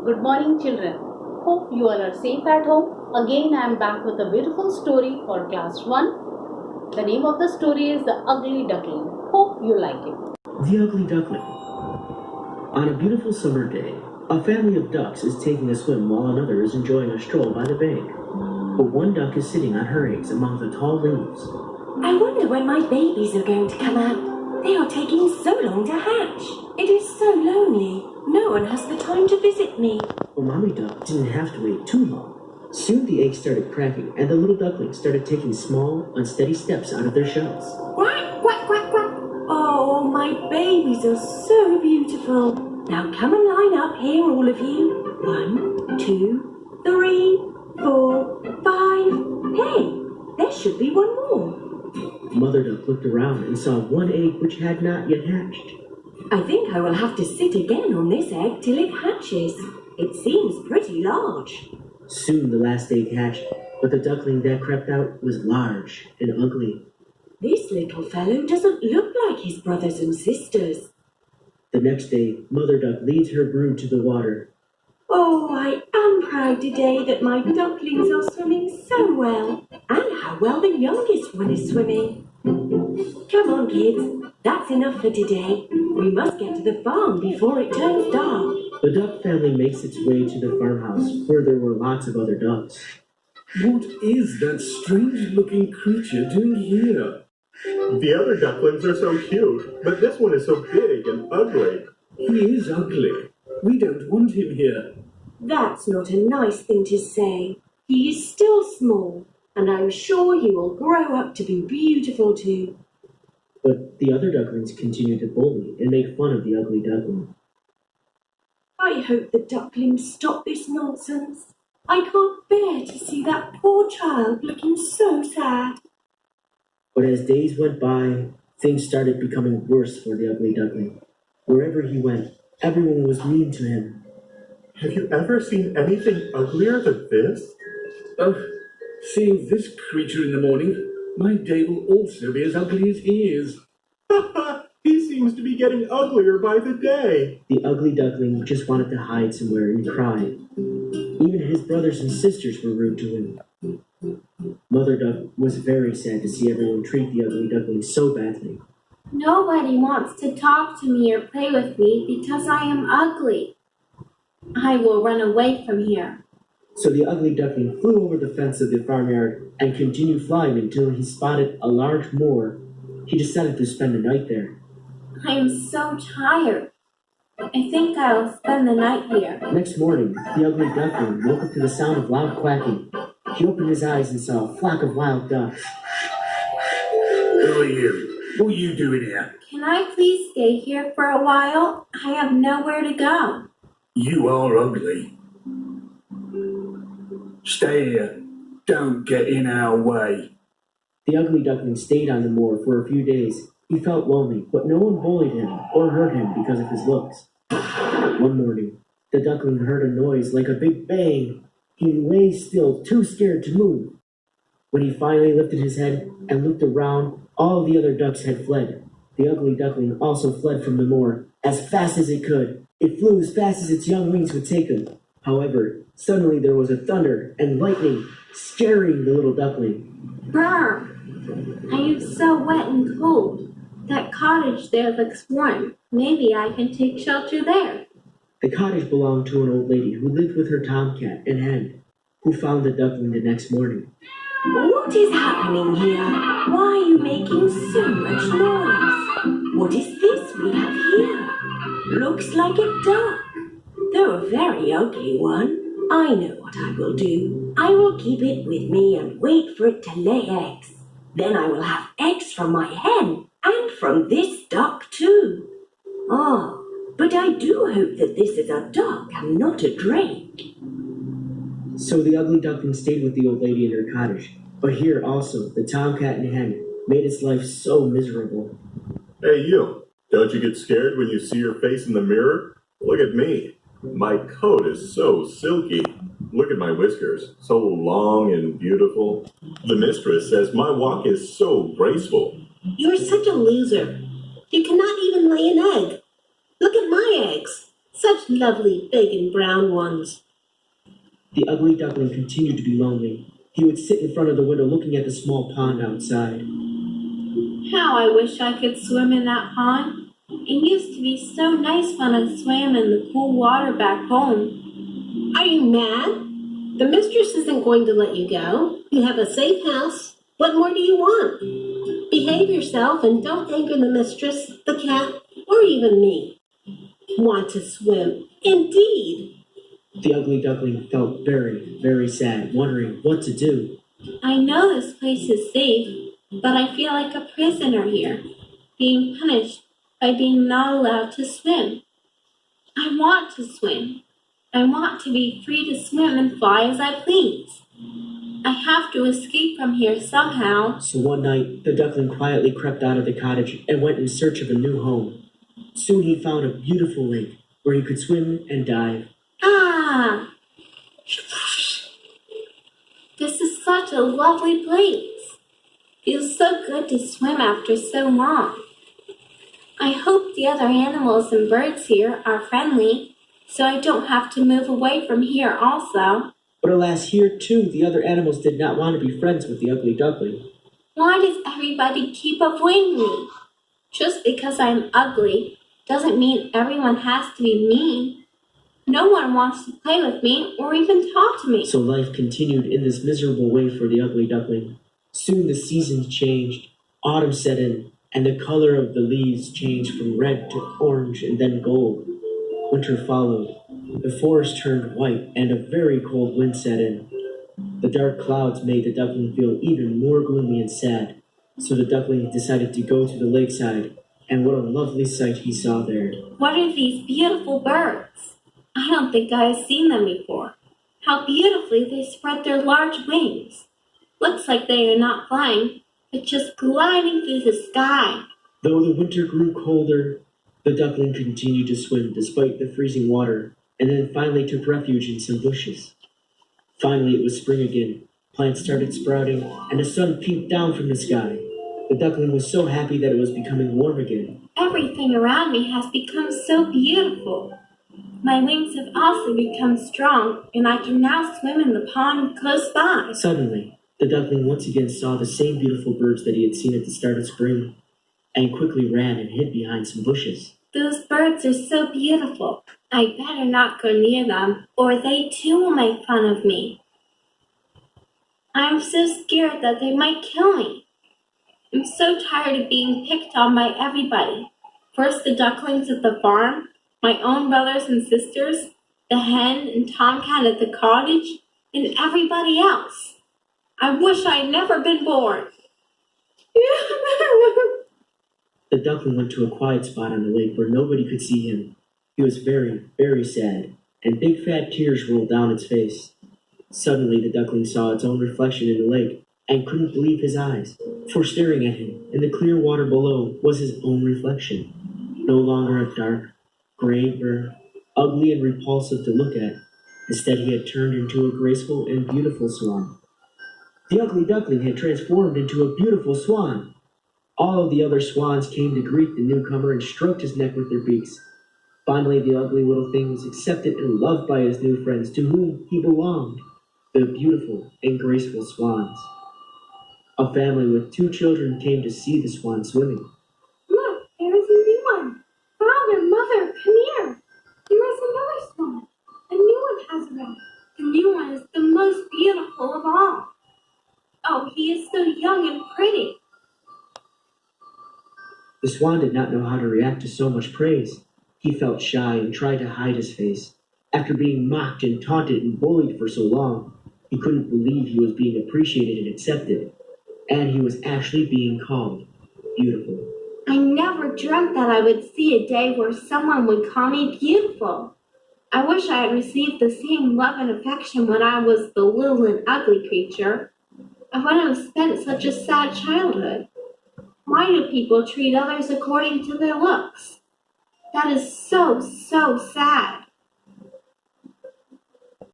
Good morning, children. Hope you all are safe at home. Again, I am back with a beautiful story for class 1. The name of the story is The Ugly Duckling. Hope you like it. The Ugly Duckling. On a beautiful summer day, a family of ducks is taking a swim while another is enjoying a stroll by the bank. But one duck is sitting on her eggs among the tall leaves. I wonder when my babies are going to come out. They are taking so long to hatch. It is so lonely. No one has the time to visit me. But Mommy Duck didn't have to wait too long. Soon the eggs started cracking and the little ducklings started taking small, unsteady steps out of their shells. Quack, quack, quack, quack. Oh, my babies are so beautiful. Now come and line up here, all of you. 1, 2, 3, 4, 5. Hey, there should be one more. Mother Duck looked around and saw one egg which had not yet hatched. I think I will have to sit again on this egg till it hatches. It seems pretty large. Soon the last egg hatched, but the duckling that crept out was large and ugly. This little fellow doesn't look like his brothers and sisters. The next day, Mother Duck leads her brood to the water. Oh, I am proud today that my ducklings are swimming so well, and how well the youngest one is swimming. Come on, kids, that's enough for today. We must get to the farm before it turns dark. The duck family makes its way to the farmhouse, where there were lots of other ducks. What is that strange-looking creature doing here? The other ducklings are so cute, but this one is so big and ugly. He is ugly. We don't want him here. That's not a nice thing to say. He is still small, and I'm sure he will grow up to be beautiful too. But the other ducklings continue to bully and make fun of the ugly duckling. I hope the ducklings stop this nonsense. I can't bear to see that poor child looking so sad. But as days went by, things started becoming worse for the ugly duckling. Wherever he went, everyone was mean to him. Have you ever seen anything uglier than this? Oh, seeing this creature in the morning, my day will also be as ugly as he is. He seems to be getting uglier by the day. The ugly duckling just wanted to hide somewhere and cry. Even his brothers and sisters were rude to him. Mother Duck was very sad to see everyone treat the ugly duckling so badly. Nobody wants to talk to me or play with me because I am ugly. I will run away from here. So the ugly duckling flew over the fence of the farmyard and continued flying until he spotted a large moor. He decided to spend the night there. I am so tired. I think I will spend the night here. Next morning, the ugly duckling woke up to the sound of loud quacking. He opened his eyes and saw a flock of wild ducks. Who are you? What are you doing here? Can I please stay here for a while? I have nowhere to go. You are ugly. Stay here. Don't get in our way. The ugly duckling stayed on the moor for a few days. He felt lonely, but no one bullied him or hurt him because of his looks. One morning, the duckling heard a noise like a big bang. He lay still, too scared to move. When he finally lifted his head and looked around, all the other ducks had fled. The ugly duckling also fled from the moor as fast as it could. It flew as fast as its young wings would take him. However, suddenly there was a thunder and lightning, scaring the little duckling. Brr! I am so wet and cold. That cottage there looks warm. Maybe I can take shelter there. The cottage belonged to an old lady who lived with her tomcat and hen, who found the duckling the next morning. What is happening here? Why are you making so much noise? What is this we have here? Looks like a duck, though a very ugly one. I know what I will do. I will keep it with me and wait for it to lay eggs. Then I will have eggs from my hen and from this duck too. Oh, but I do hope that this is a duck and not a drake. So the ugly duckling stayed with the old lady in her cottage. But here also, the tomcat and hen made its life so miserable. Hey, you. Don't you get scared when you see your face in the mirror? Look at me. My coat is so silky. Look at my whiskers, so long and beautiful. The mistress says my walk is so graceful. You're such a loser. You cannot even lay an egg. Look at my eggs. Such such lovely big and brown ones. The ugly duckling continued to be lonely. He would sit in front of the window looking at the small pond outside. How I wish I could swim in that pond. It used to be so nice when I swam in the cool water back home. Are you mad? The mistress isn't going to let you go. You have a safe house. What more do you want? Behave yourself and don't anger the mistress, the cat, or even me. Want to swim? Indeed. The ugly duckling felt very, very sad, wondering what to do. I know this place is safe, but I feel like a prisoner here, being punished by being not allowed to swim. I want to swim. I want to be free to swim and fly as I please. I have to escape from here somehow. So one night, the duckling quietly crept out of the cottage and went in search of a new home. Soon he found a beautiful lake where he could swim and dive. Ah! This is such a lovely place. Feels so good to swim after so long. I hope the other animals and birds here are friendly, so I don't have to move away from here also. But alas, here too, the other animals did not want to be friends with the ugly duckling. Why does everybody keep avoiding me? Just because I'm ugly doesn't mean everyone has to be mean. No one wants to play with me or even talk to me. So life continued in this miserable way for the ugly duckling. Soon the seasons changed. Autumn set in, and the color of the leaves changed from red to orange and then gold. Winter followed. The forest turned white, and a very cold wind set in. The dark clouds made the duckling feel even more gloomy and sad, so the duckling decided to go to the lakeside, and what a lovely sight he saw there. What are these beautiful birds? I don't think I have seen them before. How beautifully they spread their large wings. Looks like they are not flying, but just gliding through the sky. Though the winter grew colder, the duckling continued to swim despite the freezing water, and then finally took refuge in some bushes. Finally it was spring again. Plants started sprouting, and the sun peeped down from the sky. The duckling was so happy that it was becoming warm again. Everything around me has become so beautiful. My wings have also become strong, and I can now swim in the pond close by. Suddenly, the duckling once again saw the same beautiful birds that he had seen at the start of spring, and quickly ran and hid behind some bushes. Those birds are so beautiful. I better not go near them, or they too will make fun of me. I'm so scared that they might kill me. I'm so tired of being picked on by everybody. First the ducklings at the farm, my own brothers and sisters, the hen and tomcat at the cottage, and everybody else. I wish I had never been born. The duckling went to a quiet spot on the lake where nobody could see him. He was very, very sad, and big fat tears rolled down its face. Suddenly the duckling saw its own reflection in the lake, and couldn't believe his eyes, for staring at him in the clear water below was his own reflection. No longer a dark, gray bird, ugly and repulsive to look at. Instead he had turned into a graceful and beautiful swan. The ugly duckling had transformed into a beautiful swan. All of the other swans came to greet the newcomer and stroked his neck with their beaks. Finally, the ugly little thing was accepted and loved by his new friends to whom he belonged, the beautiful and graceful swans. A family with 2 children came to see the swan swimming. Look, there is a new one. Father, mother, come here. There is another swan. A new one has arrived. The new one is the most beautiful of all. Oh, he is so young and pretty. The swan did not know how to react to so much praise. He felt shy and tried to hide his face. After being mocked and taunted and bullied for so long, he couldn't believe he was being appreciated and accepted. And he was actually being called beautiful. I never dreamt that I would see a day where someone would call me beautiful. I wish I had received the same love and affection when I was the little and ugly creature. I wouldn't have spent such a sad childhood. Why do people treat others according to their looks? That is so, so sad.